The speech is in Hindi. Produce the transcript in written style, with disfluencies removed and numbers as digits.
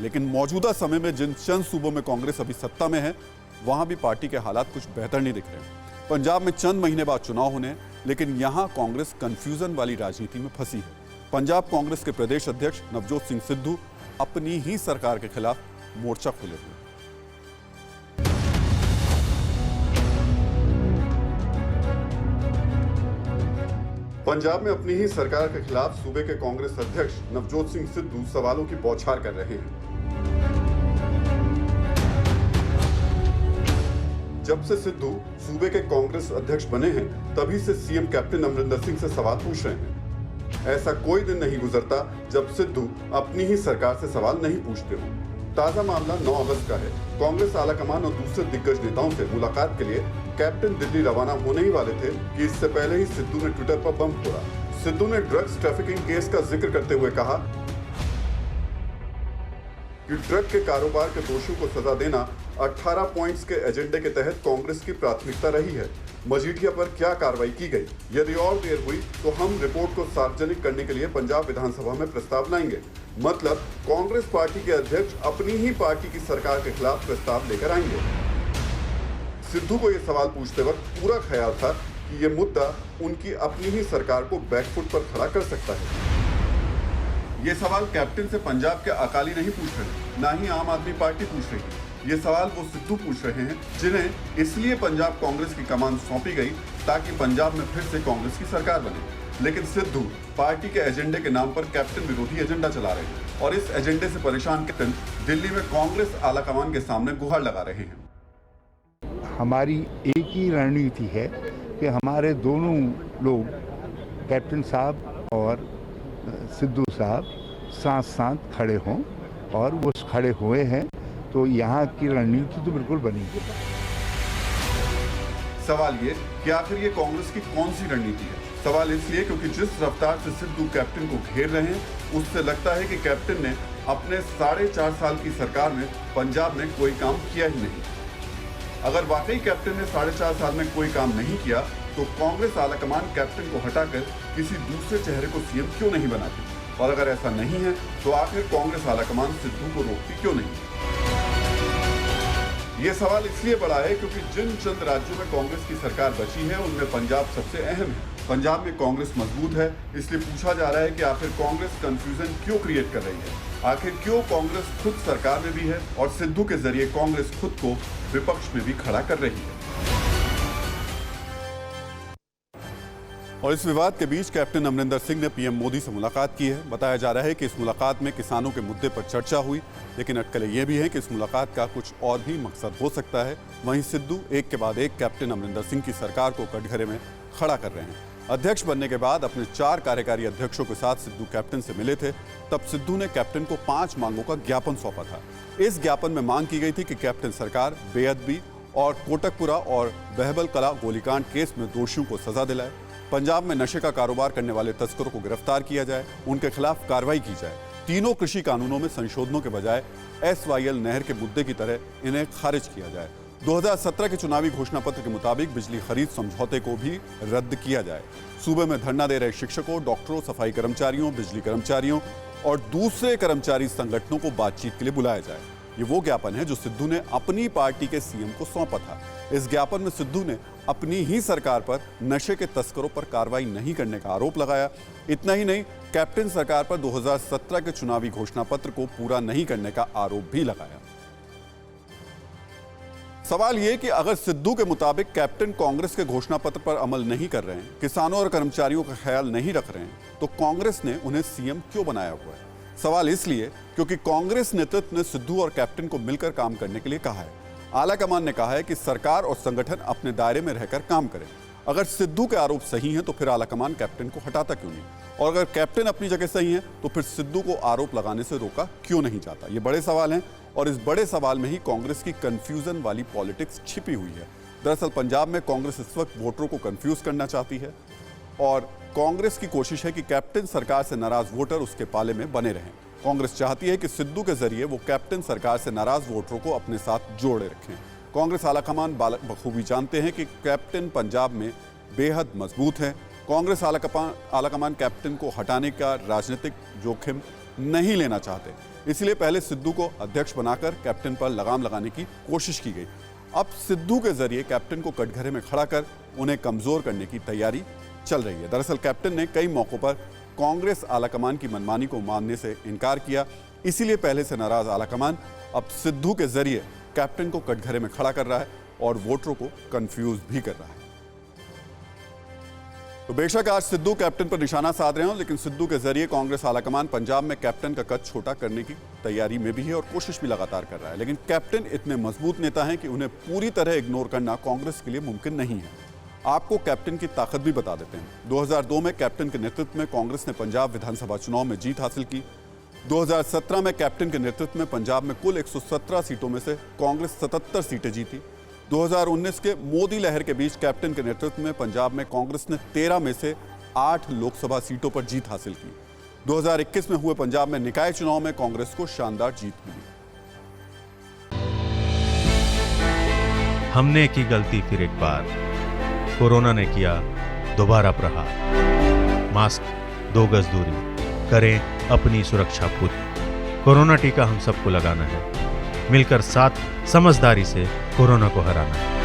लेकिन मौजूदा समय में जिन चंद सूबों में कांग्रेस अभी सत्ता में है, वहां भी पार्टी के हालात कुछ बेहतर नहीं दिख रहे। पंजाब में चंद महीने बाद चुनाव होने, लेकिन यहां कांग्रेस कंफ्यूजन वाली राजनीति में फंसी है। पंजाब कांग्रेस के प्रदेश अध्यक्ष नवजोत सिंह सिद्धू अपनी ही सरकार के खिलाफ मोर्चा खोले हुए। पंजाब में अपनी ही सरकार के खिलाफ सूबे के कांग्रेस अध्यक्ष नवजोत सिंह सिद्धू सवालों की बौछार कर रहे हैं। जब से सिद्धू सूबे के कांग्रेस अध्यक्ष बने हैं, तभी से सीएम कैप्टन अमरिंदर सिंह से सवाल पूछ रहे हैं। ऐसा कोई दिन नहीं गुजरता जब सिद्धू अपनी ही सरकार से सवाल नहीं पूछते हो। ताजा मामला 9 अगस्त का है। कांग्रेस आलाकमान और दूसरे दिग्गज नेताओं से मुलाकात के लिए कैप्टन दिल्ली रवाना होने ही वाले थे कि इससे पहले ही सिद्धू ने ट्विटर पर बम फोड़ा। सिद्धू ने ड्रग्स ट्रैफिकिंग केस का जिक्र करते हुए कहा कि ड्रग के कारोबार के दोषियों को सजा देना 18 पॉइंट्स के एजेंडे के तहत कांग्रेस की प्राथमिकता रही है। मजीठिया पर क्या कार्रवाई की गई? यदि और देर हुई तो हम रिपोर्ट को सार्वजनिक करने के लिए पंजाब विधानसभा में प्रस्ताव लाएंगे। मतलब कांग्रेस पार्टी के अध्यक्ष अपनी ही पार्टी की सरकार के खिलाफ प्रस्ताव लेकर आएंगे। सिद्धू को यह सवाल पूछते वक्त पूरा ख्याल था कि यह मुद्दा उनकी अपनी ही सरकार को बैकफुट पर खड़ा कर सकता है। ये सवाल कैप्टन से पंजाब के अकाली नहीं पूछ रहे, ना ही आम आदमी पार्टी पूछ रही है। ये सवाल वो सिद्धू पूछ रहे हैं, जिन्हें इसलिए पंजाब कांग्रेस की कमान सौंपी गई ताकि पंजाब में फिर से कांग्रेस की सरकार बने। लेकिन सिद्धू पार्टी के एजेंडे के नाम पर कैप्टन विरोधी एजेंडा चला रहे हैं और इस एजेंडे से परेशान कैप्टन दिल्ली में कांग्रेस आलाकमान के सामने गुहार लगा रहे हैं। हमारी एक ही रणनीति है कि हमारे दोनों लोग कैप्टन साहब और सिद्धू साहब साथ साथ खड़े हों, और वो खड़े हुए हैं तो यहाँ की रणनीति तो बिल्कुल बनेगी। सवाल ये कि आखिर ये कांग्रेस की कौन सी रणनीति है? सवाल इसलिए क्योंकि जिस रफ्तार से सिद्धू कैप्टन को घेर रहे हैं, उससे लगता है कि कैप्टन ने अपने 4.5 साल की सरकार में पंजाब में कोई काम किया ही नहीं। अगर वाकई कैप्टन ने 4.5 साल में कोई काम नहीं किया, तो कांग्रेस आलाकमान कैप्टन को हटाकर किसी दूसरे चेहरे को सीएम क्यों नहीं बनाती? और अगर ऐसा नहीं है तो आखिर कांग्रेस आलाकमान सिद्धू को रोकती क्यों नहीं? ये सवाल इसलिए बड़ा है क्योंकि जिन चंद राज्यों में कांग्रेस की सरकार बची है, उनमें पंजाब सबसे अहम है। पंजाब में कांग्रेस मजबूत है, इसलिए पूछा जा रहा है कि आखिर कांग्रेस कंफ्यूजन क्यों क्रिएट कर रही है? आखिर क्यों कांग्रेस खुद सरकार में भी है और सिद्धू के जरिए कांग्रेस खुद को विपक्ष में भी खड़ा कर रही है? और इस विवाद के बीच कैप्टन अमरिंदर सिंह ने पीएम मोदी से मुलाकात की है। बताया जा रहा है कि इस मुलाकात में किसानों के मुद्दे पर चर्चा हुई, लेकिन अटकलें ये भी हैं कि इस मुलाकात का कुछ और भी मकसद हो सकता है। वहीं सिद्धू एक के बाद एक कैप्टन अमरिंदर सिंह की सरकार को कटघरे में खड़ा कर रहे हैं। अध्यक्ष बनने के बाद अपने 4 कार्यकारी अध्यक्षों के साथ सिद्धू कैप्टन से मिले थे। तब सिद्धू ने कैप्टन को 5 मांगों का ज्ञापन सौंपा था। इस ज्ञापन में मांग की गई थी कि कैप्टन सरकार बेअदबी और कोटकपुरा और बहबल कला गोलीकांड केस में दोषियों को सजा दिलाए, पंजाब में नशे का कारोबार करने वाले तस्करों को गिरफ्तार किया जाए, उनके खिलाफ कार्रवाई की जाए, तीनों कृषि कानूनों में संशोधनों के बजाय SYL नहर के मुद्दे की तरह इन्हें खारिज किया जाए, 2017 के चुनावी घोषणा पत्र के मुताबिक बिजली खरीद समझौते को भी रद्द किया जाए, सूबे में धरना दे रहे शिक्षकों, डॉक्टरों, सफाई कर्मचारियों, बिजली कर्मचारियों और दूसरे कर्मचारी संगठनों को बातचीत के लिए बुलाया जाए। ये वो ज्ञापन है जो सिद्धू ने अपनी पार्टी के सीएम को सौंपा था। इस ज्ञापन में सिद्धू ने अपनी ही सरकार पर नशे के तस्करों पर कार्रवाई नहीं करने का आरोप लगाया। इतना ही नहीं, कैप्टन सरकार पर 2017 के चुनावी घोषणा पत्र को पूरा नहीं करने का आरोप भी लगाया। सवाल यह कि अगर सिद्धू के मुताबिक कैप्टन कांग्रेस के घोषणा पत्र पर अमल नहीं कर रहे हैं, किसानों और कर्मचारियों का ख्याल नहीं रख रहे हैं, तो कांग्रेस ने उन्हें सीएम क्यों बनाया हुआ है? सवाल इसलिए क्योंकि कांग्रेस नेतृत्व ने सिद्धू और कैप्टन को मिलकर काम करने के लिए कहा है। आलाकमान ने कहा है कि सरकार और संगठन अपने दायरे में रहकर काम करें। अगर सिद्धू के आरोप सही हैं तो फिर आलाकमान कैप्टन को हटाता क्यों नहीं? और अगर कैप्टन अपनी जगह सही है तो फिर सिद्धू को आरोप लगाने से रोका क्यों नहीं जाता? ये बड़े सवाल हैं और इस बड़े सवाल में ही कांग्रेस की कंफ्यूजन वाली पॉलिटिक्स छिपी हुई है। दरअसल पंजाब में कांग्रेस इस वक्त वोटरों को कंफ्यूज करना चाहती है और कांग्रेस की कोशिश है कि कैप्टन सरकार से नाराज वोटर उसके पाले में बने रहें। कांग्रेस चाहती है कि सिद्धू के जरिए वो कैप्टन सरकार से नाराज वोटरों को अपने साथ जोड़े रखें। कांग्रेस आलाकमान बखूबी जानते हैं कि कैप्टन पंजाब में बेहद मजबूत हैं। कांग्रेस आलाकमान कैप्टन को हटाने का राजनीतिक जोखिम नहीं लेना चाहते। इसलिए पहले सिद्धू को अध्यक्ष बनाकर कैप्टन पर लगाम लगाने की कोशिश की गई। अब सिद्धू के जरिए कैप्टन को कटघरे में खड़ा कर उन्हें कमजोर करने की तैयारी चल रही है। दरअसल कैप्टन ने कई मौकों पर कांग्रेस आलाकमान की मनमानी को मानने से इनकार किया, इसीलिए पहले से नाराज आलाकमान अब सिद्धू के जरिए कैप्टन को कटघरे में खड़ा कर रहा है और वोटरों को कंफ्यूज भी कर रहा है। तो बेशक आज सिद्धू कैप्टन पर निशाना साध रहे हो, लेकिन सिद्धू के जरिए कांग्रेस आलाकमान पंजाब में कैप्टन का कद छोटा करने की तैयारी में भी है और कोशिश भी लगातार कर रहा है। लेकिन कैप्टन इतने मजबूत नेता हैं कि उन्हें पूरी तरह इग्नोर करना कांग्रेस के लिए मुमकिन नहीं है। आपको कैप्टन की ताकत भी बता देते हैं। 2002 में कैप्टन के नेतृत्व में कांग्रेस ने पंजाब विधानसभा चुनाव में जीत हासिल की। 2017 में कैप्टन के नेतृत्व में पंजाब में कुल 117 सीटों में से कांग्रेस 77 सीटें जीती। 2019 के मोदी लहर के बीच कैप्टन के नेतृत्व में पंजाब में कांग्रेस ने 13 में से 8 लोकसभा सीटों पर जीत हासिल की। 2021 में हुए पंजाब में निकाय चुनाव में कांग्रेस को शानदार जीत मिली। हमने की गलती फिर एक बार, कोरोना ने किया दोबारा प्रहार। मास्क, 2 गज दूरी, करें अपनी सुरक्षा पूरी। कोरोना टीका हम सबको लगाना है, मिलकर साथ समझदारी से कोरोना को हराना है।